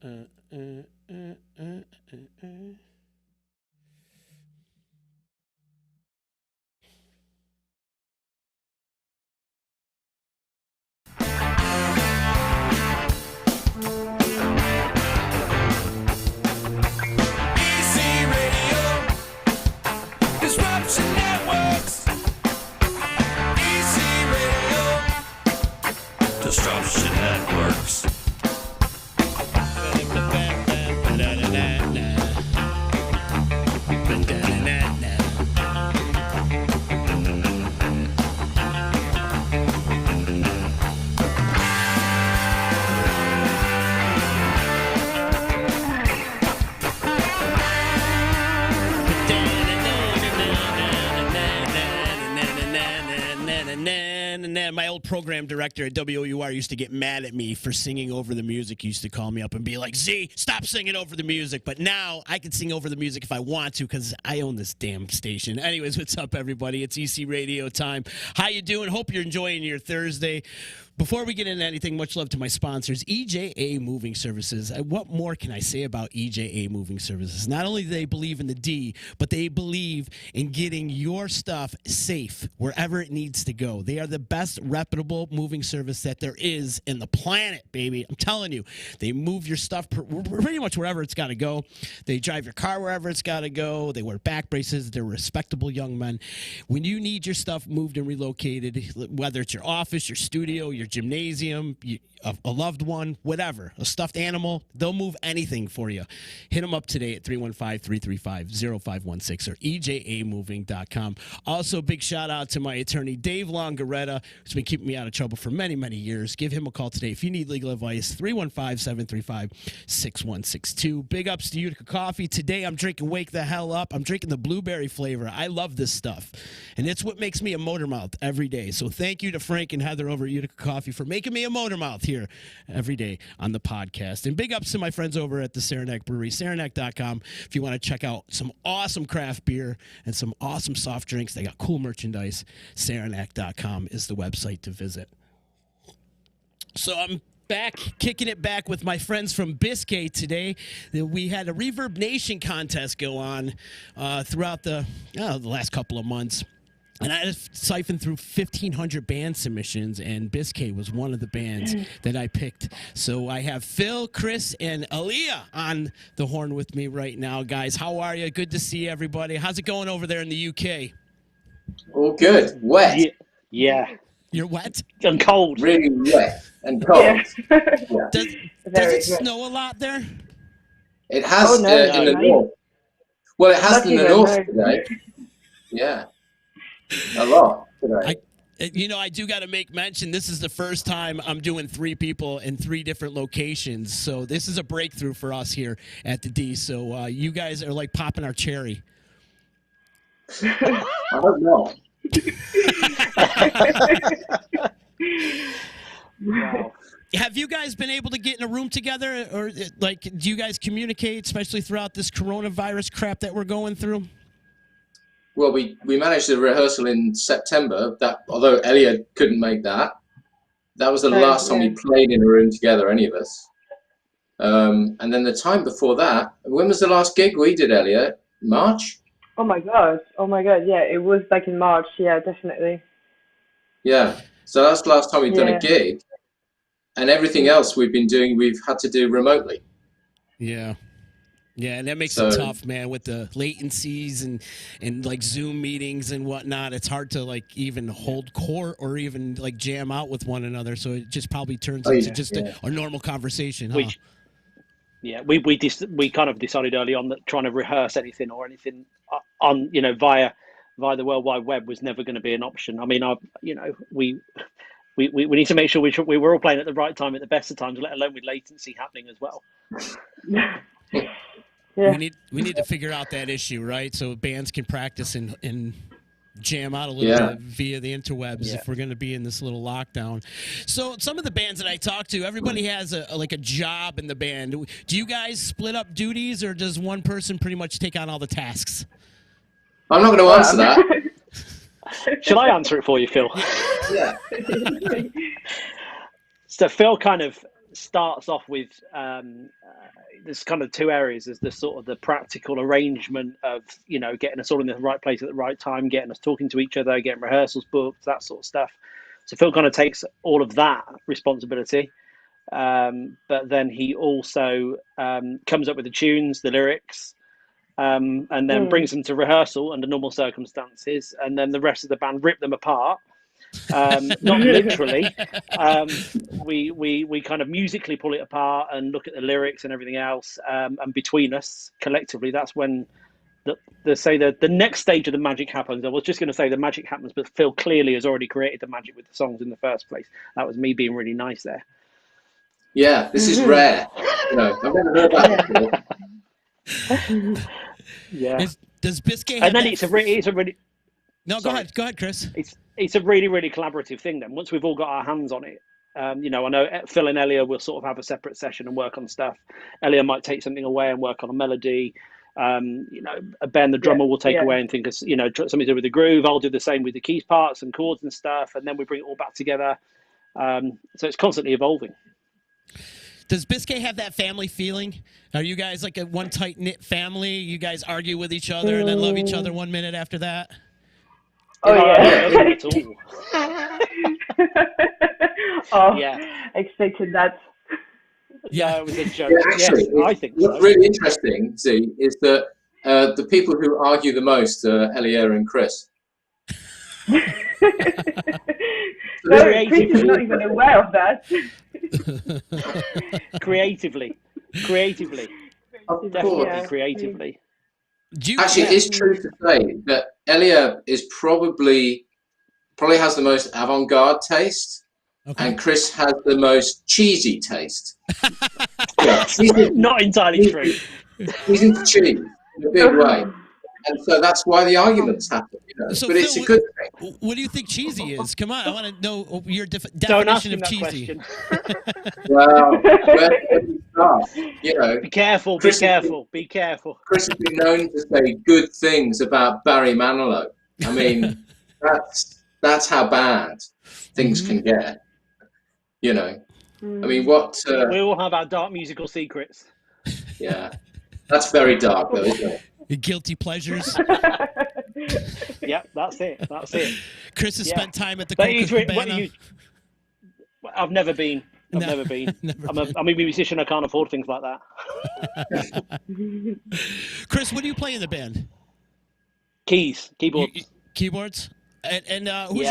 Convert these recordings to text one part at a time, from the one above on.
Disruption Networks. Easy Radio. Disruption Networks. My old program director at WOUR used to get mad at me for singing over the music. He used to call me up and be like, Z, stop singing over the music. But now I can sing over the music if I want to because I own this damn station. Anyways, what's up, everybody? It's EC Radio time. How you doing? Hope you're enjoying your Thursday. Before we get into anything, much love to my sponsors, EJA Moving Services. What more can I say about EJA Moving Services? Not only do they believe in the D, but they believe in getting your stuff safe wherever it needs to go. They are the best reputable moving service that there is in the planet, baby. I'm telling you, they move your stuff pretty much wherever it's got to go. They drive your car wherever it's got to go. They wear back braces. They're respectable young men. When you need your stuff moved and relocated, whether it's your office, your studio, your gymnasium, a loved one, whatever, a stuffed animal, they'll move anything for you. Hit them up today at 315-335-0516 or ejamoving.com. Also, big shout out to my attorney, Dave Longaretta, who's been keeping me out of trouble for many, many years. Give him a call today if you need legal advice, 315-735-6162. Big ups to Utica Coffee. Today, I'm drinking Wake the Hell Up. I'm drinking the blueberry flavor. I love this stuff, and it's what makes me a motor mouth every day. So thank you to Frank and Heather over at Utica Coffee for making me a motor mouth here every day on the podcast. And big ups to my friends over at the Saranac Brewery, saranac.com. If you want to check out some awesome craft beer and some awesome soft drinks, they got cool merchandise. Saranac.com is the website to visit. So I'm back, kicking it back with my friends from Biscay today. We had a Reverb Nation contest go on throughout the last couple of months. And I just siphoned through 1,500 band submissions, and Biscay was one of the bands that I picked. So I have Phil, Chris, and Aaliyah on the horn with me right now. Guys, how are you? Good to see everybody. How's it going over there in the UK? All good. Wet. Yeah. You're wet? And cold. Really wet and cold. Yeah. Yeah. Does it snow a lot there? It has in the north. Well, it has in the north today. Yeah. A lot today. I do got to make mention, this is the first time I'm doing 3 people in 3 different locations. So this is a breakthrough for us here at the D. So you guys are like popping our cherry. I hope not. Wow. Have you guys been able to get in a room together, or like, do you guys communicate, especially throughout this coronavirus crap that we're going through? Well, we managed the rehearsal in September. That although Elliot couldn't make that, that was the last time we played in a room together, any of us. And then the time before that, when was the last gig we did, Elliot? March? Oh my god. Yeah, it was like in March. Yeah, definitely. Yeah. So that's the last time we've done a gig. And everything else we've been doing, we've had to do remotely. Yeah. Yeah, and that makes it tough, man, with the latencies and like Zoom meetings and whatnot. It's hard to like even hold court or even like jam out with one another. So it just probably turns into just a normal conversation, huh? We kind of decided early on that trying to rehearse anything on via the World Wide Web was never going to be an option. I mean, we need to make sure we were all playing at the right time at the best of times, let alone with latency happening as well. Yeah. We need to figure out that issue, right? So bands can practice and jam out a little bit via the interwebs if we're going to be in this little lockdown. So some of the bands that I talk to, everybody has a job in the band. Do you guys split up duties, or does one person pretty much take on all the tasks? I'm not going to answer that. Shall I answer it for you, Phil? Yeah. So Phil kind of starts off with there's kind of two areas. There's the sort of the practical arrangement of getting us all in the right place at the right time, getting us talking to each other, getting rehearsals booked, that sort of stuff. So Phil kind of takes all of that responsibility, but then he also comes up with the tunes, the lyrics, and then brings them to rehearsal under normal circumstances, and then the rest of the band rip them apart. Not literally. We kind of musically pull it apart and look at the lyrics and everything else, and between us collectively, that's when the next stage of the magic happens. I was just going to say the magic happens, but Phil clearly has already created the magic with the songs in the first place. That was me being really nice there. Yeah, this is rare. I've never heard that before. Yeah. Does Biscay have and then that... it's a really No, Sorry. Go ahead, Chris. It's a really, really collaborative thing then. Once we've all got our hands on it, I know Phil and Elia will sort of have a separate session and work on stuff. Elia might take something away and work on a melody. Ben, the drummer, will take away and think of, something to do with the groove. I'll do the same with the keys parts and chords and stuff. And then we bring it all back together. So it's constantly evolving. Does Biscay have that family feeling? Are you guys like a one tight-knit family? You guys argue with each other and then love each other 1 minute after that? Oh, yeah. Oh, yeah. I expected that. Yeah, it was a joke. Yeah, actually, yes, I think what's really interesting, Z, is that the people who argue the most are Elia and Chris. Chris is not even aware of that. Creatively. Definitely creatively. Actually, it is true to say that Elia is probably has the most avant-garde taste, and Chris has the most cheesy taste. Not entirely true. He's into cheese in a big way. And so that's why the arguments happen, So but Phil, it's a good thing. What do you think cheesy is? Come on, I want to know your Don't ask definition him of that cheesy. question. Well, where do we start? Be careful. Chris Be careful. Chris has been known to say good things about Barry Manilow. I mean, that's how bad things can get. I mean, what? We all have our dark musical secrets. Yeah, that's very dark, though, isn't it? Guilty pleasures. Yeah, that's it. Chris has spent time at the But Cabana. I've never been. Never been. I'm a musician. I can't afford things like that. Chris, what do you play in the band? Keyboards. Keyboards. And who's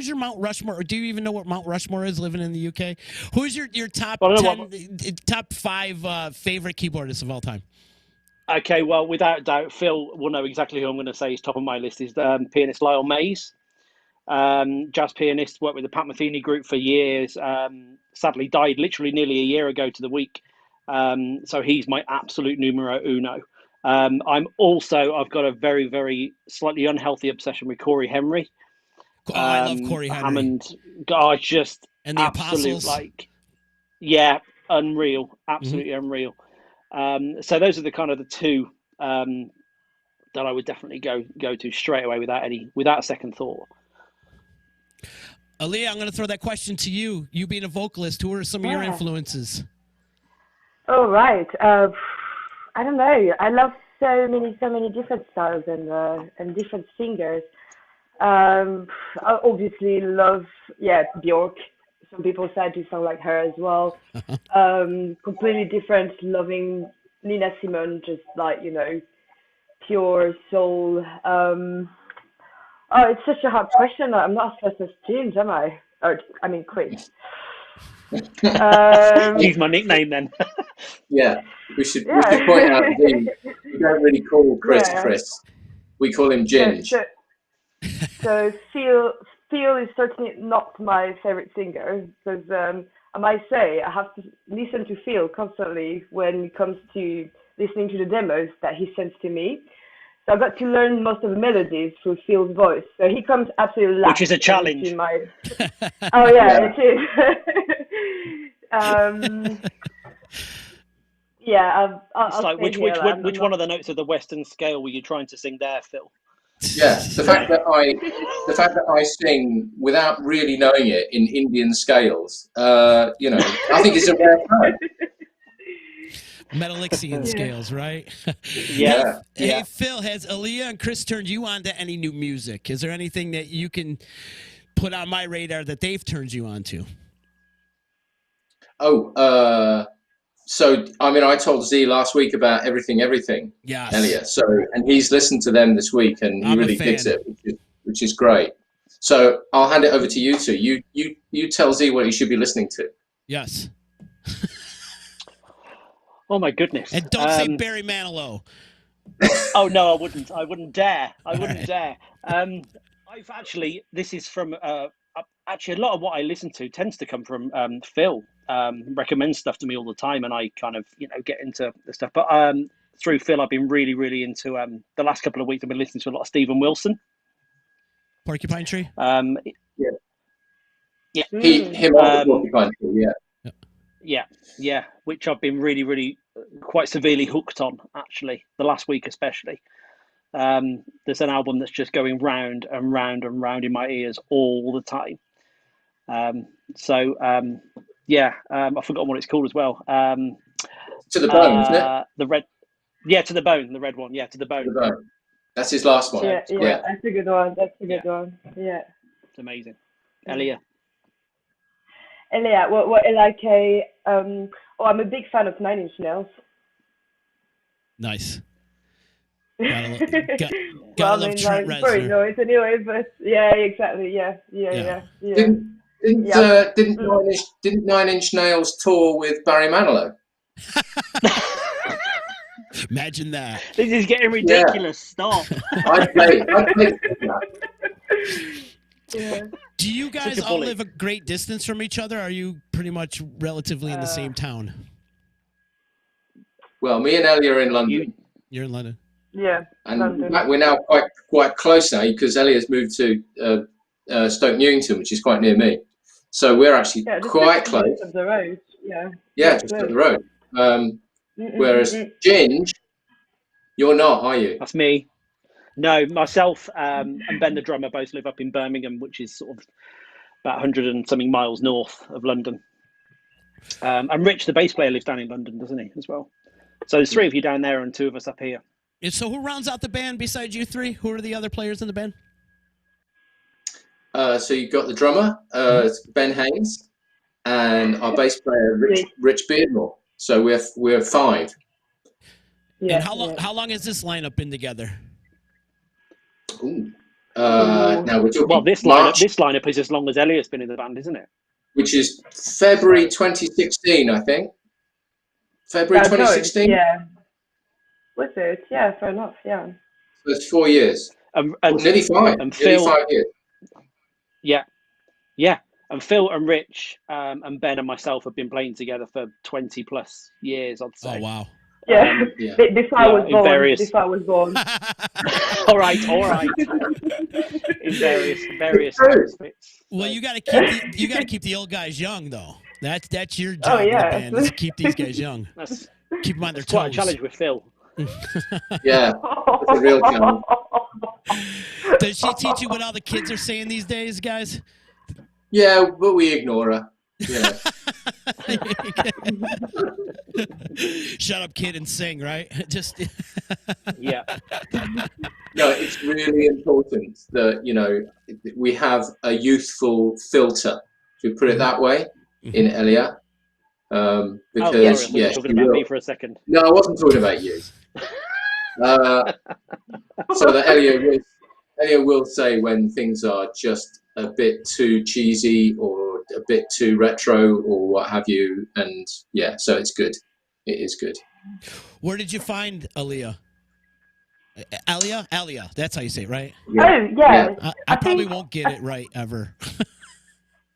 your Mount Rushmore? Do you even know what Mount Rushmore is? Living in the UK, who's your top 10, top 5 favorite keyboardists of all time? Okay, well, without doubt, Phil will know exactly who I'm going to say is top of my list. Is pianist Lyle Mays, jazz pianist, worked with the Pat Metheny group for years. Sadly, died literally nearly a year ago to the week. So he's my absolute numero uno. I've got a very, very slightly unhealthy obsession with Corey Henry. I love Corey Henry. Hammond, God, just and the absolute, Apostles. Unreal, absolutely unreal. So those are the kind of the two that I would definitely go to straight away without a second thought. Aaliyah, I'm going to throw that question to you. You being a vocalist, who are some of your influences? Oh, right. I don't know. I love so many different styles and different singers. I obviously love Björk. Some people say I do sound like her as well. Completely different, loving Nina Simone, just like, pure soul. It's such a hard question. I'm not as fast as James, am I? Chris. Use my nickname then. Yeah, we should point out we don't really call Chris Chris. We call him Ginge. So Phil is certainly not my favorite singer because I might say I have to listen to Phil constantly when it comes to listening to the demos that he sends to me. So I got to learn most of the melodies through Phil's voice. So he comes absolutely last. Which is a challenge. Oh yeah, it is. It's like which one of the notes of the Western scale were you trying to sing there, Phil? Yeah, the fact that I sing without really knowing it in Indian scales, I think it's a rare talent. Metalixian scales, right? Yeah, Hey, yeah. Phil, has Aaliyah and Chris turned you on to any new music? Is there anything that you can put on my radar that they've turned you on to? So I told Z last week about Everything, Yes. Elliot. So, and he's listened to them this week, and he I'm a really fan. digs it, which is great. So I'll hand it over to you two. You tell Z what he should be listening to. Yes. Oh my goodness. And don't say Barry Manilow. Oh no, I wouldn't. I wouldn't dare. I wouldn't dare. I've actually. This is from. Actually, a lot of what I listen to tends to come from Phil. Recommends stuff to me all the time, and I kind of get into the stuff. But through Phil, I've been really into the last couple of weeks. I've been listening to a lot of Stephen Wilson. Porcupine Tree. Yeah. Yeah. Him on the Porcupine Tree. Yeah. Yeah. Which I've been really quite severely hooked on. Actually, the last week especially. There's an album that's just going round and round and round in my ears all the time. I forgot what it's called as well. To the Bone, isn't it? The red, yeah, To the Bone, the red one, yeah, To the Bone. To the Bone. That's his last one. Yeah, that's a good one. That's a good one. Yeah. It's amazing. Elia, what like a I'm a big fan of Nine Inch Nails. Nice. Gotta love Trent Reznor. Probably know it anyway, but yeah, exactly. Yeah. Didn't Nine Inch Nails tour with Barry Manilow? Imagine that. This is getting ridiculous. Yeah. Stop. I play that. Yeah. Do you guys all live a great distance from each other? Or are you pretty much relatively in the same town? Well, me and Ellie are in London. You're in London. Yeah. And London. we're now quite close now because Elliott's moved to Stoke Newington, which is quite near me. So we're actually quite close. Up the road. Yeah. Yeah, just up the road. Whereas Ginge, you're not, are you? That's me. No, myself and Ben the drummer both live up in Birmingham, which is sort of about 100 and something miles north of London. And Rich, the bass player, lives down in London, doesn't he, as well? So there's 3 of you down there and 2 of us up here. So who rounds out the band besides you 3? Who are the other players in the band? So you've got the drummer, Ben Haynes, and our bass player, Rich Beardmore. So we're 5. Yeah. And how long has this lineup been together? Ooh. Now we're talking. Well, this lineup is as long as Elliot's been in the band, isn't it? Which is February 2016, I think. February 2016. Yeah. Was it? Yeah, fair enough. Yeah. So it's 4 years. Nearly 5. And Phil, nearly 5 years. Yeah. And Phil and Rich and Ben and myself have been playing together for 20 plus years, I'd say. Oh wow. Yeah. Before I was born. all right. In various aspects. Well, you got to keep the old guys young, though. That's your job in the band, is to keep these guys young. Keep them on their toes. Quite a challenge with Phil. Yeah, it's a real challenge. Does she teach you what all the kids are saying these days, guys? Yeah, but we ignore her. Yeah. Shut up, kid, and sing, right? Just Yeah. No, it's really important that we have a youthful filter, to put it that way, in Elia. Because sorry, talking about me for a second. No, I wasn't talking about you. So that Elia will say when things are just a bit too cheesy or a bit too retro or what have you, and so it's good. It is good. Where did you find Aaliyah? Alia, that's how you say it, right? Yeah. Oh, yeah. I probably won't get it right ever.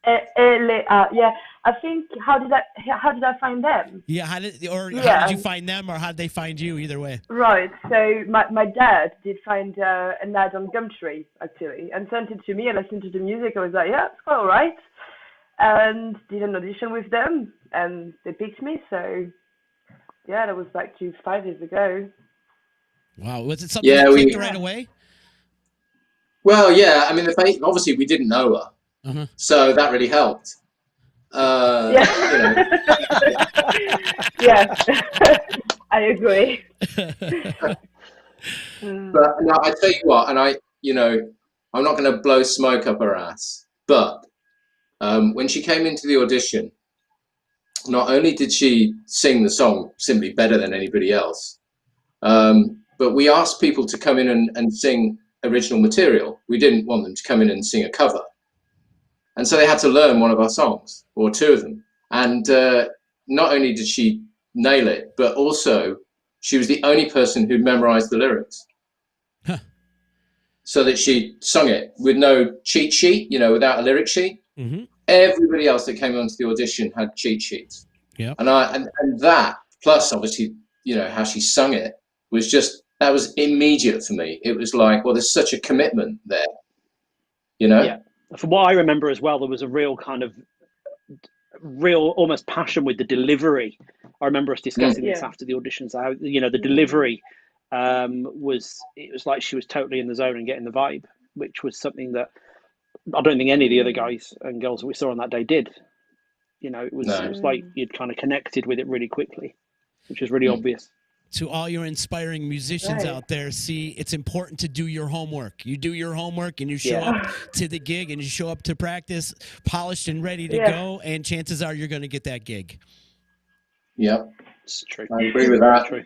Yeah. I think how did I find them? Yeah, how did you find them, or how did they find you? Either way. Right. So my dad did find an ad on Gumtree actually, and sent it to me. And I listened to the music. I was like, yeah, it's quite all right. And did an audition with them, and they picked me. So yeah, that was like 5 years ago. Wow, was it something you clicked right away? Well, yeah. I mean, obviously we didn't know her, so that really helped. Yeah. You know. Yeah, I agree. But no, I tell you what, and I'm not going to blow smoke up her ass, but when she came into the audition, not only did she sing the song simply better than anybody else, but we asked people to come in and sing original material. We didn't want them to come in and sing a cover. And so they had to learn one of our songs, or two of them. And not only did she nail it, but also she was the only person who memorized the lyrics. Huh. So that she sung it with no cheat sheet, without a lyric sheet. Mm-hmm. Everybody else that came onto the audition had cheat sheets. Yeah. And that, plus obviously, how she sung it, that was immediate for me. It was like, well, there's such a commitment there, Yeah. From what I remember as well, there was a real almost passion with the delivery. I remember us discussing this after the auditions. How the delivery was like she was totally in the zone and getting the vibe, which was something that I don't think any of the other guys and girls that we saw on that day did. It was like you'd kind of connected with it really quickly, which was really obvious. To all your inspiring musicians out there, see, it's important to do your homework. You do your homework and you show up to the gig and you show up to practice polished and ready to go, and chances are you're going to get that gig. Yeah, it's true. I agree with that. True.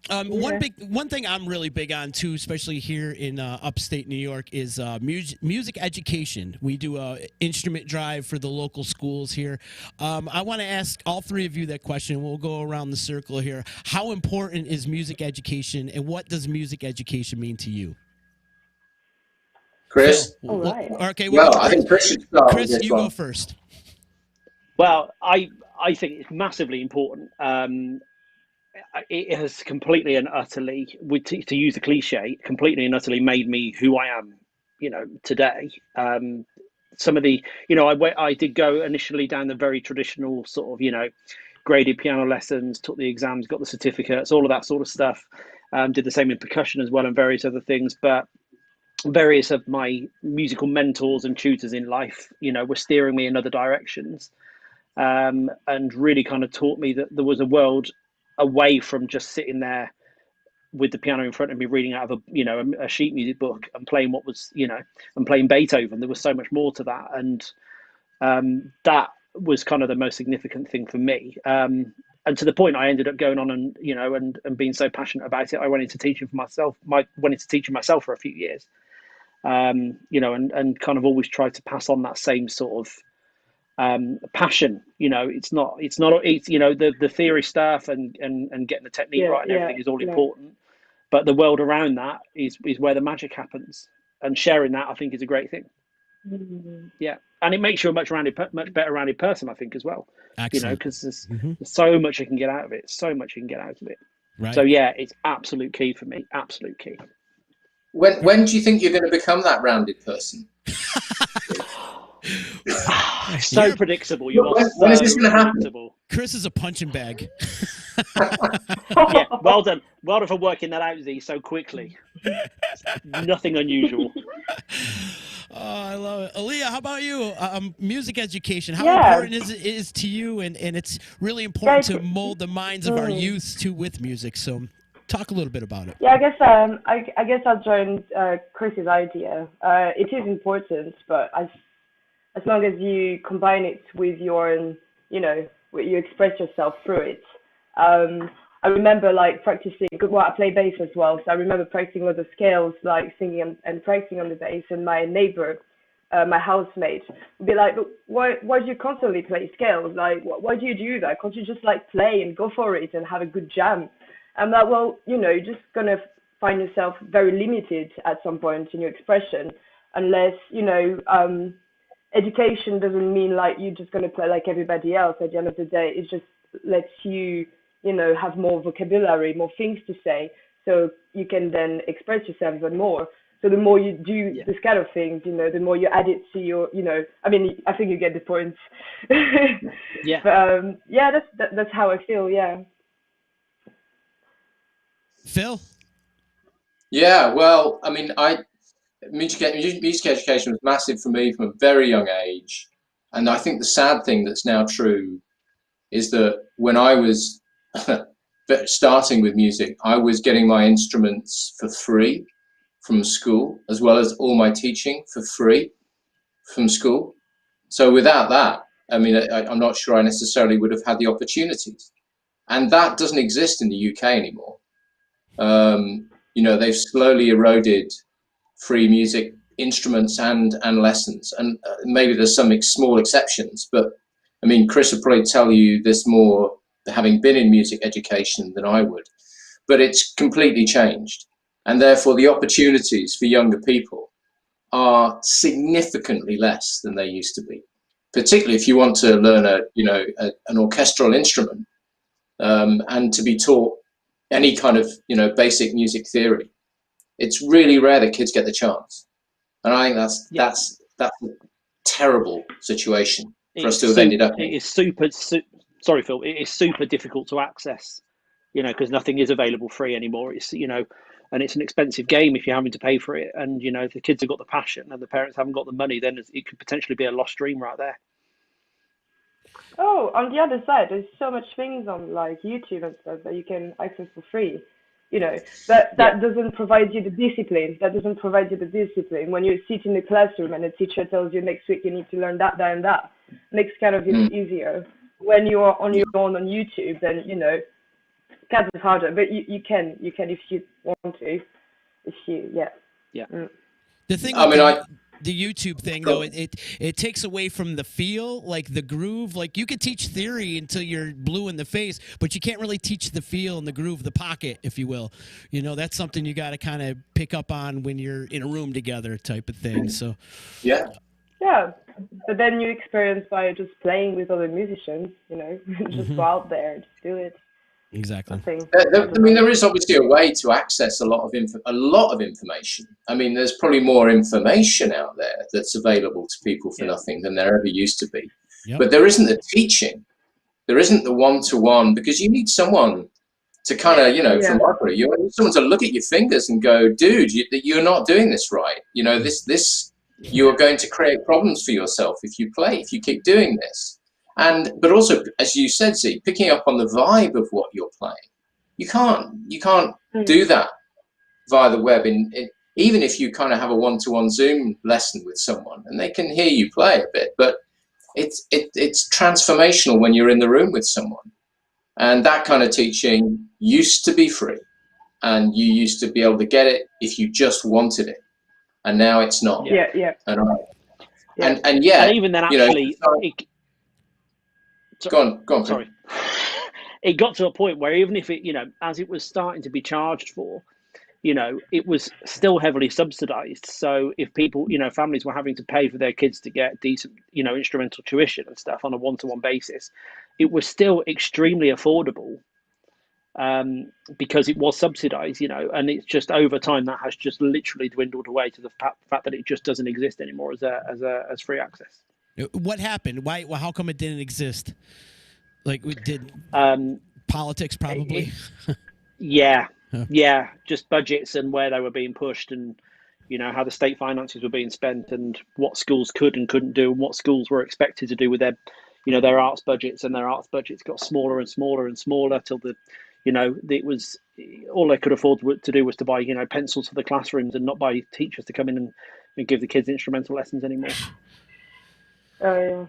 One thing I'm really big on too, especially here in upstate New York, is music education. We do a instrument drive for the local schools here. I want to ask all three of you that question. We'll go around the circle here. How important is music education, and what does music education mean to you? Chris? All right. Okay. Well, I think Chris should start. Chris, you go first. Well, I think it's massively important. It has completely and utterly, to use the cliche, completely and utterly made me who I am, today. Some of the, I did go initially down the very traditional sort of, graded piano lessons, took the exams, got the certificates, all of that sort of stuff. Did the same in percussion as well and various other things. But various of my musical mentors and tutors in life, were steering me in other directions, and really kind of taught me that there was a world away from just sitting there with the piano in front of me reading out of a sheet music book and playing what was and playing Beethoven. There was so much more to that, and that was kind of the most significant thing for me, and to the point I ended up going on and and being so passionate about it, I went into teaching for myself. Went into teaching myself for a few years, and kind of always tried to pass on that same sort of passion. It's the theory stuff and getting the technique right and everything is all important, but the world around that is where the magic happens, and sharing that I think is a great thing. And it makes you a much better rounded person, I think, as well. Excellent. Because there's so much you can get out of it, Right. So yeah, it's absolute key for me, absolute key. When do you think you're going to become that rounded person? So predictable. When is this going to happen? Chris is a punching bag. Yeah, well done for working that out, Z, so quickly. Nothing unusual. Oh, I love it. Aaliyah, how about you? Music education, how important is it to you? And it's really important to mold the minds of our youth too with music. So talk a little bit about it. Yeah, I guess I'll join Chris's idea. It is important, but as long as you combine it with you express yourself through it. I remember practicing, I play bass as well, so I remember practicing lots of scales, like singing and practicing on the bass, and my neighbor, my housemate, would be like, why do you constantly play scales? Like, why do you do that? Can't you just play and go for it and have a good jam? I'm like, well, you're just going to find yourself very limited at some point in your expression, unless, education doesn't mean you're just going to play like everybody else. At the end of the day, it just lets you, have more vocabulary, more things to say, so you can then express yourself even more. So the more you do this kind of things, the more you add it to your, I think you get the point. Yeah. But that's how I feel. Yeah. Phil? Yeah, well, music education was massive for me from a very young age. And I think the sad thing that's now true is that when I was starting with music, I was getting my instruments for free from school, as well as all my teaching for free from school. So without that, I mean, I'm not sure I necessarily would have had the opportunities. And that doesn't exist in the UK anymore. You know, they've slowly eroded free music instruments and lessons. And maybe there's some small exceptions, but I mean, Chris would probably tell you this more having been in music education than I would, but it's completely changed. And therefore the opportunities for younger people are significantly less than they used to be, particularly if you want to learn an orchestral instrument, and to be taught any kind of, basic music theory. It's really rare that kids get the chance. And I think that's a terrible situation for us to have ended up in. It is sorry, Phil. It is super difficult to access, because nothing is available free anymore. It's, and it's an expensive game if you're having to pay for it. And, if the kids have got the passion and the parents haven't got the money, then it could potentially be a lost dream right there. Oh, on the other side, there's so much things on like YouTube and stuff that you can access for free. That doesn't provide you the discipline. That doesn't provide you the discipline. When you sit in the classroom and the teacher tells you next week you need to learn that, and that, makes kind of it easier. When you're on your own on YouTube, then kind of harder. But you can if you want to. The thing the YouTube thing, though, it takes away from the feel, like the groove. Like you could teach theory until you're blue in the face, but you can't really teach the feel and the groove, the pocket, if you will. That's something you got to kind of pick up on when you're in a room together, type of thing. So yeah, but then you experience by just playing with other musicians. Just go out there and just do it. Exactly. I mean, there is obviously a way to access a lot of information. I mean, there's probably more information out there that's available to people for nothing than there ever used to be. Yep. But there isn't the teaching. There isn't the one-to-one, because you need someone to kind of, from my point of view, you need someone to look at your fingers and go, dude, you're not doing this right. This you're going to create problems for yourself if you keep doing this. But also, as you said, Z, picking up on the vibe of what you're playing. You can't do that via the web. Even if you kind of have a one-to-one Zoom lesson with someone, and they can hear you play a bit, but it's transformational when you're in the room with someone. And that kind of teaching used to be free, and you used to be able to get it if you just wanted it, and now it's not. Yeah. And even then, actually. Go on. Sorry. It got to a point where even if it, as it was starting to be charged for, it was still heavily subsidized. So if people, families were having to pay for their kids to get decent, instrumental tuition and stuff on a one-to-one basis, it was still extremely affordable, because it was subsidized, and it's just over time that has just literally dwindled away to the fact that it just doesn't exist anymore as free access. What happened? Why? Well, how come it didn't exist? Like, we did politics probably? Yeah, just budgets and where they were being pushed, and how the state finances were being spent, and what schools could and couldn't do, and what schools were expected to do with their arts budgets, and their arts budgets got smaller and smaller and smaller till it was all they could afford to do was to buy pencils for the classrooms and not buy teachers to come in and give the kids instrumental lessons anymore. Oh, yeah.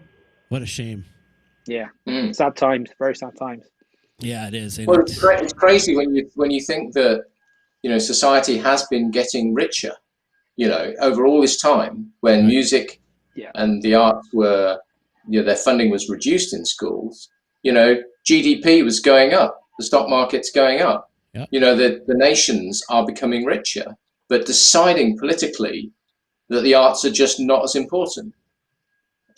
What a shame. Yeah. Sad times, very sad times. Yeah, it is. Well, it's crazy when you think that, society has been getting richer, over all this time when music and the arts were, their funding was reduced in schools, GDP was going up, the stock market's going up, the nations are becoming richer, but deciding politically that the arts are just not as important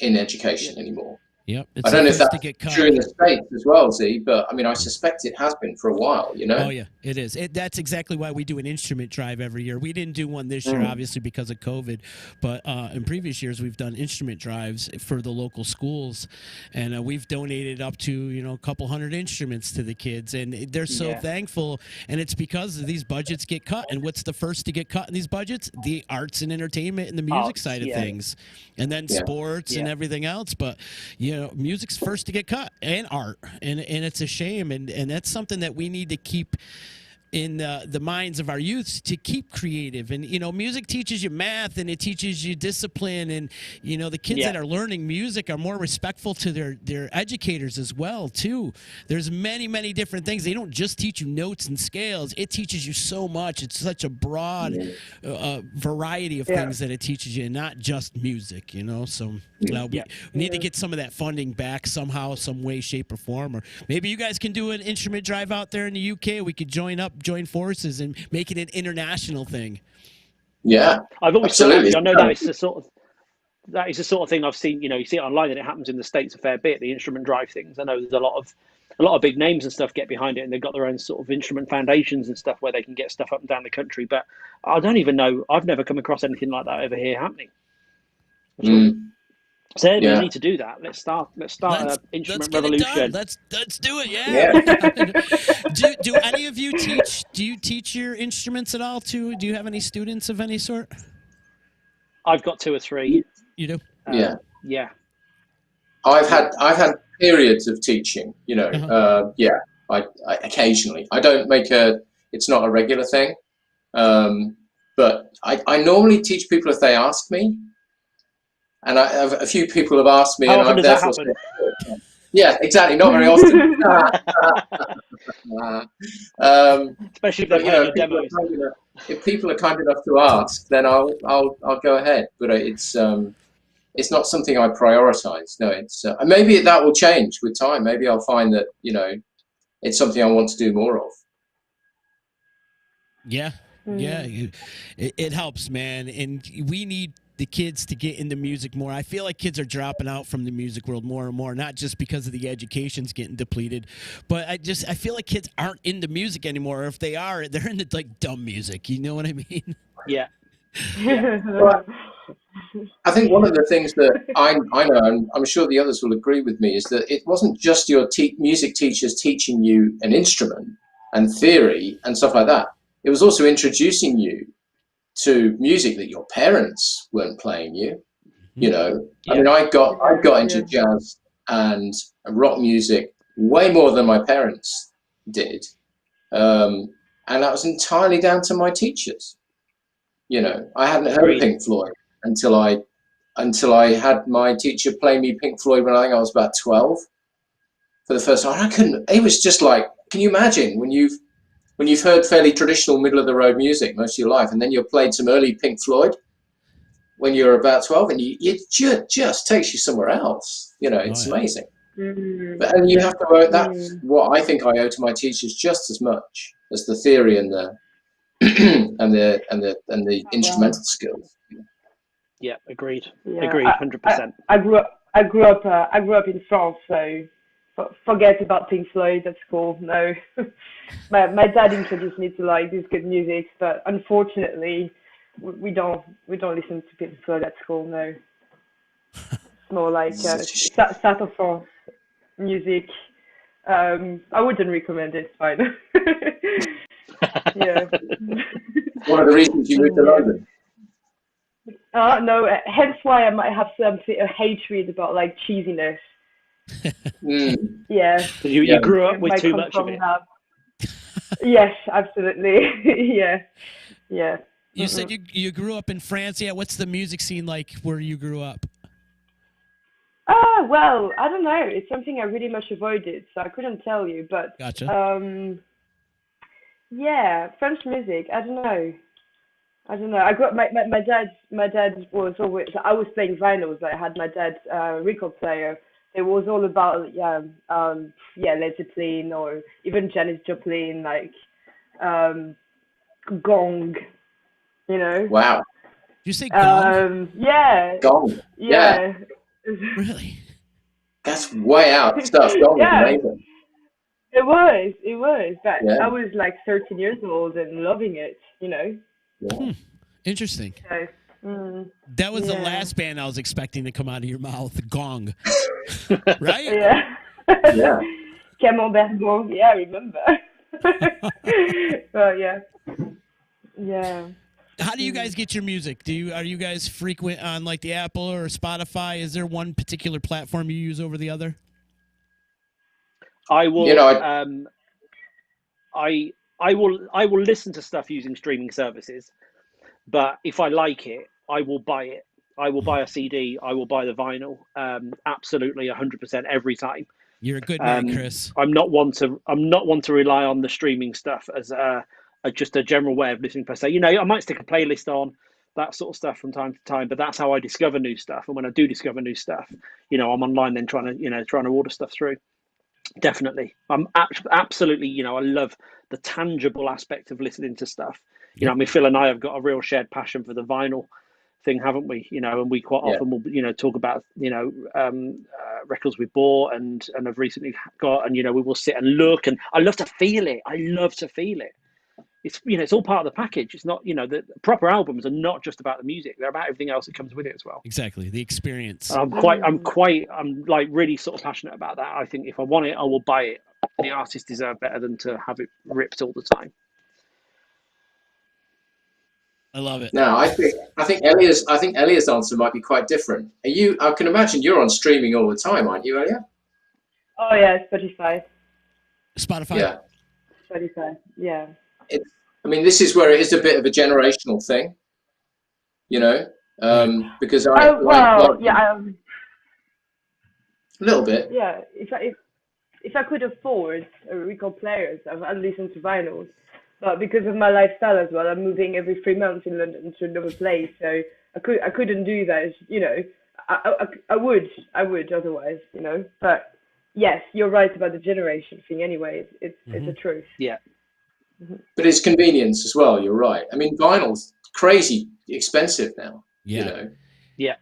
in education anymore. Yep. It's I don't know the if first that's to get cut. true in the States as well, Z, but I mean, I suspect it has been for a while, you know? Oh, yeah, it is. That's exactly why we do an instrument drive every year. We didn't do one this year, obviously, because of COVID. But in previous years, we've done instrument drives for the local schools. And we've donated up to, you know, a couple hundred instruments to the kids. And they're so thankful. And it's because these budgets get cut. And what's the first to get cut in these budgets? The arts and entertainment and the music side of things. And then sports and everything else. But, you know, music's first to get cut, and art. And it's a shame. And that's something that we need to keep in the minds of our youths, to keep creative. And, you know, music teaches you math, and it teaches you discipline. And, you know, the kids that are learning music are more respectful to their educators as well, too. There's many different things. They don't just teach you notes and scales. It teaches you so much. It's such a broad variety of things that it teaches you, and not just music, you know. So we need to get some of that funding back somehow, some way, shape, or form. Or maybe you guys can do an instrument drive out there in the UK. We could join forces and make it an international thing. Yeah, I've always absolutely. thought, I know that is the sort of thing I've seen. You know, you see it online, and it happens in the States a fair bit. The instrument drive things. I know there's a lot of big names and stuff get behind it, and they've got their own sort of instrument foundations and stuff where they can get stuff up and down the country. But I don't even know. I've never come across anything like that over here happening. So we need to do that. Let's start an instrument revolution. Let's do it. Yeah. Do any of you teach? Do you teach your instruments at all? Too? Do you have any students of any sort? I've got 2 or 3. You do? Yeah. I've had periods of teaching. You know, I occasionally. I don't make it's not a regular thing, but I normally teach people if they ask me. And a few people have asked me, How and often I'm does that happen? Yeah, exactly. Not very often. Especially if they've heard your demos. If people are kind enough to ask, then I'll go ahead. But it's not something I prioritize. No, it's maybe that will change with time. Maybe I'll find that, you know, it's something I want to do more of. Yeah, it helps, man, and we need the kids to get into music more. I feel like kids are dropping out from the music world more and more, not just because of the education's getting depleted, but I feel like kids aren't into music anymore. Or if they are, they're into like dumb music. You know what I mean? Yeah. Well, I think one of the things that I know, and I'm sure the others will agree with me, is that it wasn't just your music teachers teaching you an instrument and theory and stuff like that. It was also introducing you to music that your parents weren't playing you. You know, I mean, I got into jazz and rock music way more than my parents did, and that was entirely down to my teachers. You know, I hadn't heard of Pink Floyd until I had my teacher play me Pink Floyd when I think I was about 12 for the first time. It was just like, can you imagine when you've heard fairly traditional middle of the road music most of your life, and then you're played some early Pink Floyd when you're about 12, and it just takes you somewhere else. You know, it's amazing. And you have to owe, that's what I think I owe to my teachers just as much as the theory and the and the instrumental skills. Yeah, agreed. Yeah, Agreed, 100%. I grew up in France, so forget about Pink Floyd at school. No, my dad introduced me to like this good music, but unfortunately, we don't listen to Pink Floyd at school. No, it's more like South of France music. I wouldn't recommend it. It's fine. Yeah. One of the reasons you moved to London. No, hence why I might have some hatred about like cheesiness. Yeah. So you grew up with too much of it. Yes, absolutely. Yeah. You said you grew up in France. Yeah, what's the music scene like where you grew up? Well, I don't know. It's something I really much avoided, so I couldn't tell you. But gotcha. Yeah, French music. I don't know. I grew up. My dad was always. I was playing vinyls. I had my dad's record player. It was all about Led Zeppelin or even Janis Joplin, like Gong. You know. Wow. Did you say Gong? Yeah. Gong. Yeah. Really? That's way out stuff. That was Yeah, amazing. it was. It was. But Yeah. I was like 13 years old and loving it, you know. Yeah. Interesting. So, That was the yeah. last band I was expecting to come out of your mouth. Gong. Right? Yeah. Yeah. Camembert Gong. Yeah, I remember. But yeah. Yeah. How do you guys get your music? Are you guys frequent on like the Apple or Spotify? Is there one particular platform you use over the other? I will. You know, I will listen to stuff using streaming services, but if I like it, I will buy it. I will buy a CD. I will buy the vinyl. Absolutely, 100% every time. You're a good man, Chris. I'm not one to rely on the streaming stuff as just a general way of listening per se. You know, I might stick a playlist on that sort of stuff from time to time, but that's how I discover new stuff. And when I do discover new stuff, you know, I'm online then trying to order stuff through. Definitely, I'm absolutely. You know, I love the tangible aspect of listening to stuff. You know, I mean, Phil and I have got a real shared passion for the vinyl thing, haven't we? You know, and we quite often will, you know, talk about, you know, records we bought and have recently got, and you know, we will sit and look, and I love to feel it. I love to feel it. It's, you know, it's all part of the package. It's not, you know, the proper albums are not just about the music; they're about everything else that comes with it as well. Exactly, the experience. I'm like really sort of passionate about that. I think if I want it, I will buy it. The artists deserve better than to have it ripped all the time. I love it. No, I think Elia's answer might be quite different. I can imagine you're on streaming all the time, aren't you, Elia? Oh yeah, Spotify. Spotify. Yeah. Spotify. Yeah. I mean, this is where it is a bit of a generational thing, you know, because a little bit. Yeah, if I could afford a record players, I'd listen to vinyls. But because of my lifestyle as well, I'm moving every 3 months in London to another place, so I couldn't do that. You know, I would otherwise, you know. But yes, you're right about the generation thing. Anyway, it's the truth. Yeah. But it's convenience as well. You're right. I mean, vinyl's crazy expensive now. Yeah. You know. Yeah.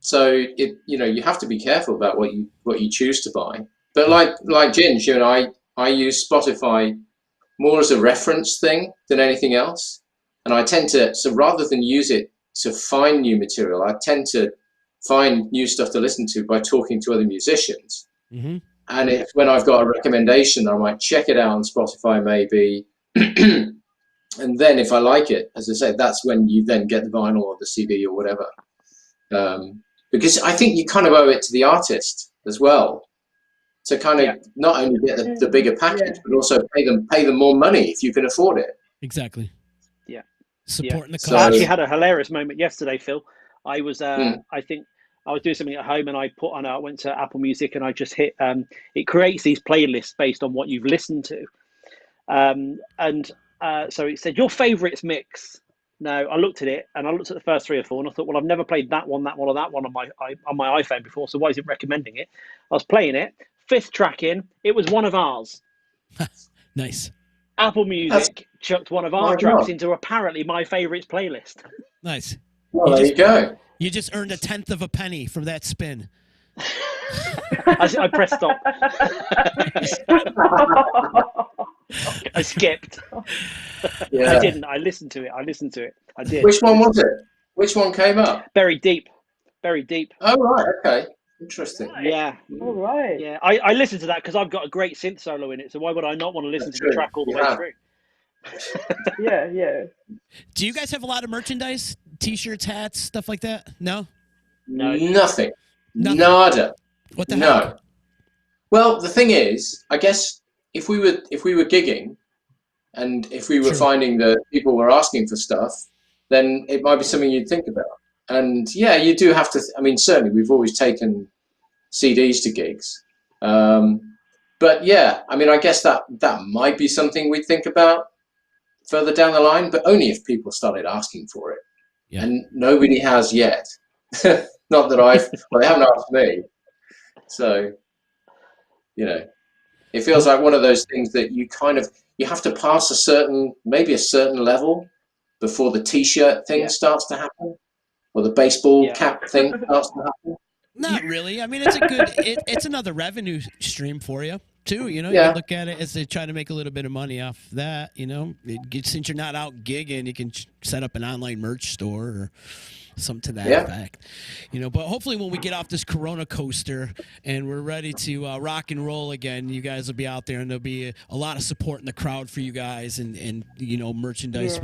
So you know, you have to be careful about what you choose to buy. But like Ginge, you know, I use Spotify more as a reference thing than anything else, and I tend to, so rather than use it to find new material, I tend to find new stuff to listen to by talking to other musicians. Mm-hmm. And when I've got a recommendation, I might check it out on Spotify maybe. And then if I like it, as I say, that's when you then get the vinyl or the CD or whatever. Because I think you kind of owe it to the artist as well to kind of not only get the bigger package, but also pay them more money if you can afford it. Exactly. Yeah. Supporting the cause. I actually had a hilarious moment yesterday, Phil. I was, I think, I was doing something at home and I went to Apple Music and I just hit, it creates these playlists based on what you've listened to. So it said, your favorites mix. Now I looked at it and I looked at the first 3 or 4 and I thought, well, I've never played that one or that one on my iPhone before. So why is it recommending it? I was playing it. 5th track in, it was one of ours. Nice. Apple Music chucked one of our tracks into apparently my favorites playlist. Nice. Well, there you go. You just earned 1/10 of a penny from that spin. I pressed stop. I skipped. Yeah. I didn't. I listened to it. I did. Which one was it? Which one came up? Very deep. Very deep. Oh, right. Okay. Interesting. Yeah. All right. Yeah. I listened to that because I've got a great synth solo in it. So why would I not want to listen to the track all the way through? Yeah. Do you guys have a lot of merchandise? T-shirts, hats, stuff like that? No? Nothing. Nada. What the No. heck? Well, the thing is, I guess if we were gigging and if we were finding that people were asking for stuff, then it might be something you'd think about. And yeah, you do have to, I mean, certainly we've always taken CDs to gigs. But yeah, I mean, I guess that might be something we'd think about further down the line, but only if people started asking for it. Yeah. And nobody has yet. Not that well, they haven't asked me. So, you know, it feels like one of those things that you have to pass a certain level before the T-shirt thing starts to happen, or the baseball cap thing starts to happen. Not really. I mean, it's a good. It's another revenue stream for you too. You know, you Yeah. can look at it as they try to make a little bit of money off that. You know, since you're not out gigging, you can set up an online merch store or something to that effect. You know, but hopefully when we get off this Corona coaster and we're ready to rock and roll again, you guys will be out there and there'll be a lot of support in the crowd for you guys, and you know, merchandise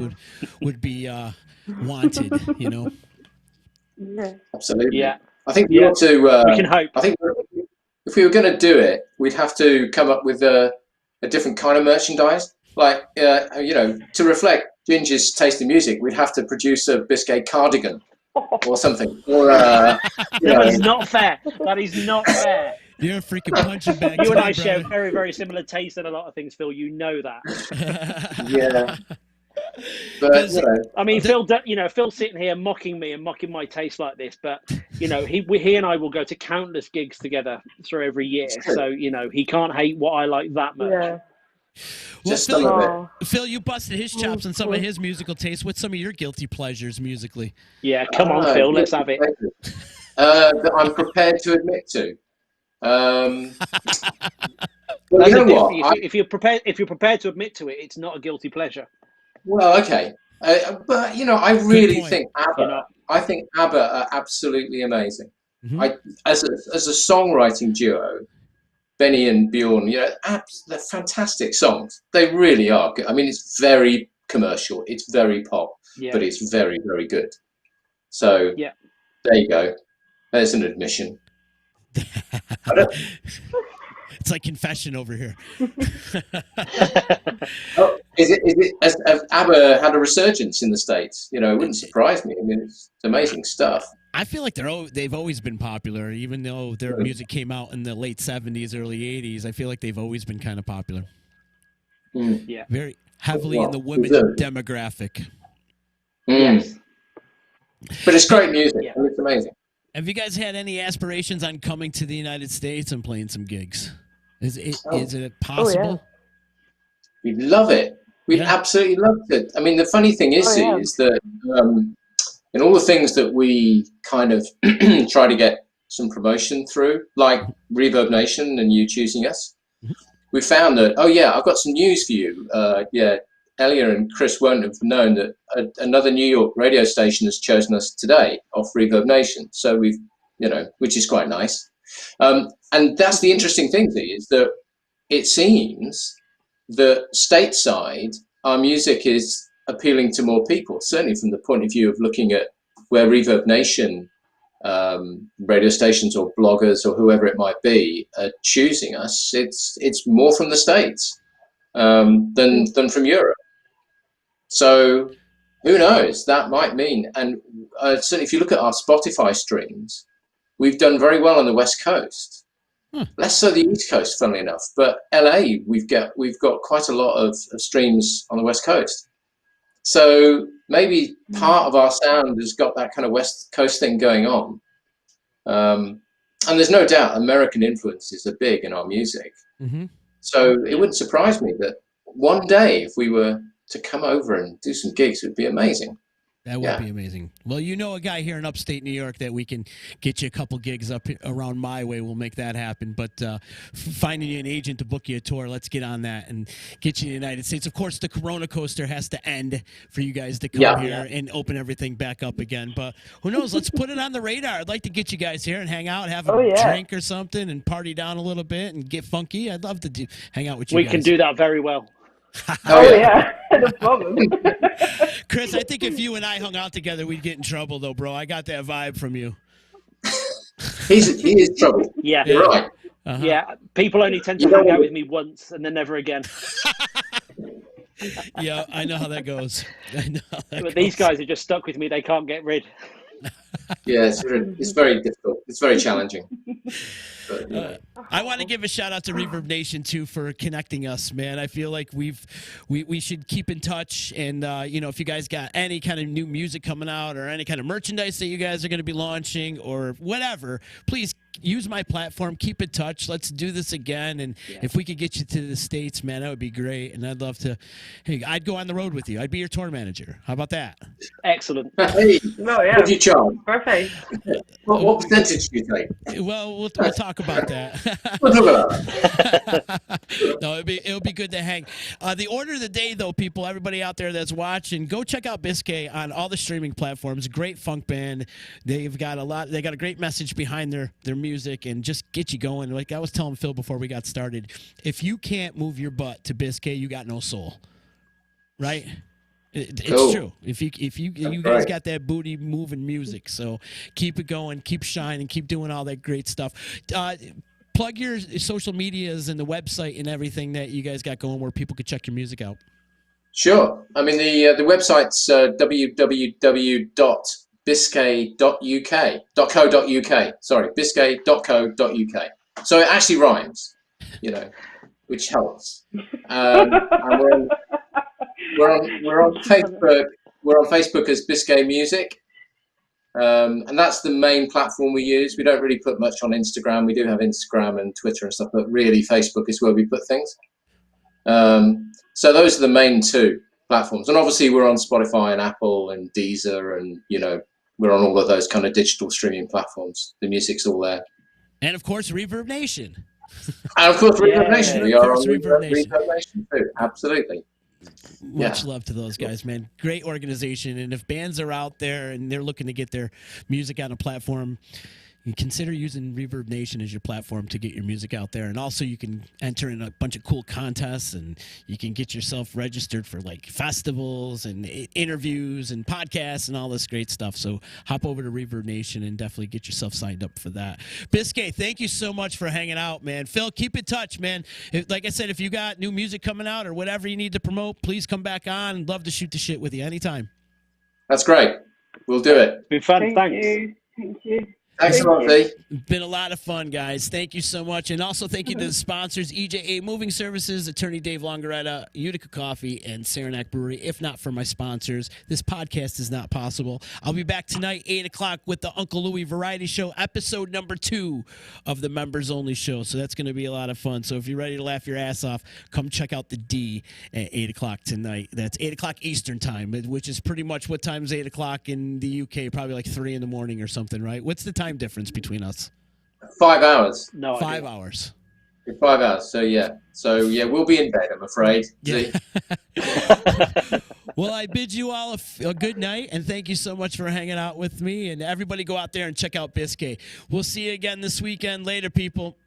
would be wanted. You know. Yeah. Absolutely. Yeah. I think we ought to. We can hope. I think if we were going to do it, we'd have to come up with a different kind of merchandise, like you know, to reflect Ginger's taste in music. We'd have to produce a Biscay cardigan or something. Or That is not fair. That is not fair. You're a freaking punching bag. You and I today, share brother. very, very similar tastes in a lot of things, Phil. You know that. yeah. But you know, I mean, Phil's sitting here mocking me and mocking my taste like this, but you know, he and I will go to countless gigs together through every year. So you know, he can't hate what I like that much. Yeah. just Phil, some of it. Phil, you busted his chops on some of his musical tastes. What's some of your guilty pleasures musically? Yeah, come on, Phil, let's have it. That I'm prepared to admit to. Well, That's you know a what? different- if you're prepared to admit to it, it's not a guilty pleasure. Well, okay, but you know, I really point. think ABBA. You know. I think ABBA are absolutely amazing. Mhm. As a songwriting duo, Benny and Bjorn, you know, they're fantastic songs. They really are good. I mean, it's very commercial, it's very pop, Yeah. but it's very, very good. So Yeah. there you go. There's an admission. It's like confession over here. Oh, is it? Has ABBA had a resurgence in the States? You know, it wouldn't surprise me. I mean, it's amazing stuff. I feel like they've always been popular, even though their music came out in the late '70s, early '80s. I feel like they've always been kind of popular. Mm. Yeah. Very heavily in the women demographic. Mm. Yes. But it's great music. Yeah. And it's amazing. Have you guys had any aspirations on coming to the United States and playing some gigs? Is it possible? We'd love it. We'd Yeah. absolutely love it. I mean, the funny thing is, is that in all the things that we kind of try to get some promotion through, like Reverb Nation and you choosing us, we found that, oh yeah, I've got some news for you. Elia and Chris won't have known that another New York radio station has chosen us today off Reverb Nation. So we've, you know, which is quite nice. And that's the interesting thing is that it seems that stateside, our music is appealing to more people, certainly from the point of view of looking at where Reverb Nation radio stations or bloggers or whoever it might be are choosing us. It's more from the States than from Europe. So who knows? That might mean, and certainly if you look at our Spotify streams, we've done very well on the West Coast. Less so the East Coast, funnily enough. But LA, we've got quite a lot of streams on the West Coast. So maybe part of our sound has got that kind of West Coast thing going on. And there's no doubt American influences are big in our music. Mm-hmm. So it wouldn't surprise me that one day if we were to come over and do some gigs, it would be amazing. That would be amazing. Well, you know a guy here in upstate New York that we can get you a couple gigs up around my way. We'll make that happen. But finding you an agent to book you a tour, let's get on that and get you to the United States. Of course, the Corona coaster has to end for you guys to come here and open everything back up again. But who knows? Let's put it on the radar. I'd like to get you guys here and hang out, have a drink or something, and party down a little bit and get funky. I'd love to hang out with you guys. We can do that very well. No problem. Chris, I think if you and I hung out together, we'd get in trouble, though, bro. I got that vibe from you. He is trouble. Yeah. You're right. Uh-huh. Yeah. People only tend to hang out with me once and then never again. Yeah, I know how that goes. But these guys are just stuck with me. They can't get rid. Yeah, it's very difficult. It's very challenging. But, you know. I want to give a shout out to Reverb Nation too for connecting us, man. I feel like we should keep in touch, and you know, if you guys got any kind of new music coming out or any kind of merchandise that you guys are going to be launching or whatever, please use my platform. Keep in touch. Let's do this again. And if we could get you to the States, man, that would be great. And I'd love to. Hey, I'd go on the road with you. I'd be your tour manager. How about that? Excellent. Hey, No, yeah. what do you charge? Perfect. What percentage do you take? Well, we'll talk about that. We'll talk about that. No, it'll be good to hang. The order of the day, though, people, everybody out there that's watching, go check out Biscay on all the streaming platforms. Great funk band. They've got They got a great message behind their music, and just get you going. Like I was telling Phil before we got started, if you can't move your butt to Biscay, you got no soul, right? It's true. If you guys got that booty moving music, so keep it going, keep shining, keep doing all that great stuff. Plug your social medias and the website and everything that you guys got going, where people could check your music out. Sure. I mean, the website's www.biscay.uk.co.uk. Sorry, biscay.co.uk. So it actually rhymes, which helps. And we're on Facebook. We're on Facebook as Biscay Music. And that's the main platform we use. We don't really put much on Instagram. We do have Instagram and Twitter and stuff, but really Facebook is where we put things. So those are the main two platforms. And obviously we're on Spotify and Apple and Deezer, and we're on all of those kind of digital streaming platforms. The music's all there. And of course, Reverb Nation. And of course, Reverb Nation. We are on Reverb Reverb Nation too. Absolutely. Much love to those guys, man. Great organization. And if bands are out there and they're looking to get their music on a platform, you consider using Reverb Nation as your platform to get your music out there. And also you can enter in a bunch of cool contests, and you can get yourself registered for like festivals and interviews and podcasts and all this great stuff. So hop over to Reverb Nation and definitely get yourself signed up for that. Biscay, thank you so much for hanging out, man. Phil, keep in touch, man. Like I said, if you got new music coming out or whatever you need to promote, please come back on. I'd love to shoot the shit with you anytime. That's great. We'll do it. It's been fun. Thanks. Thank you. Thanks a lot, V. Been a lot of fun, guys. Thank you so much. And also thank you to the sponsors, EJA Moving Services, Attorney Dave Longaretta, Utica Coffee, and Saranac Brewery. If not for my sponsors, this podcast is not possible. I'll be back tonight, 8 o'clock, with the Uncle Louie Variety Show, episode number 2 of the Members Only Show. So that's going to be a lot of fun. So if you're ready to laugh your ass off, come check out the D at 8 o'clock tonight. That's 8 o'clock Eastern time, which is pretty much what time is 8 o'clock in the UK, probably like 3 in the morning or something, right? What's the time difference between us? 5 hours. No, 5 hours. 5 hours. So yeah, we'll be in bed, I'm afraid. Yeah. Well, I bid you all a good night, and thank you so much for hanging out with me. And everybody go out there and check out Biscay. We'll see you again this weekend. Later, people.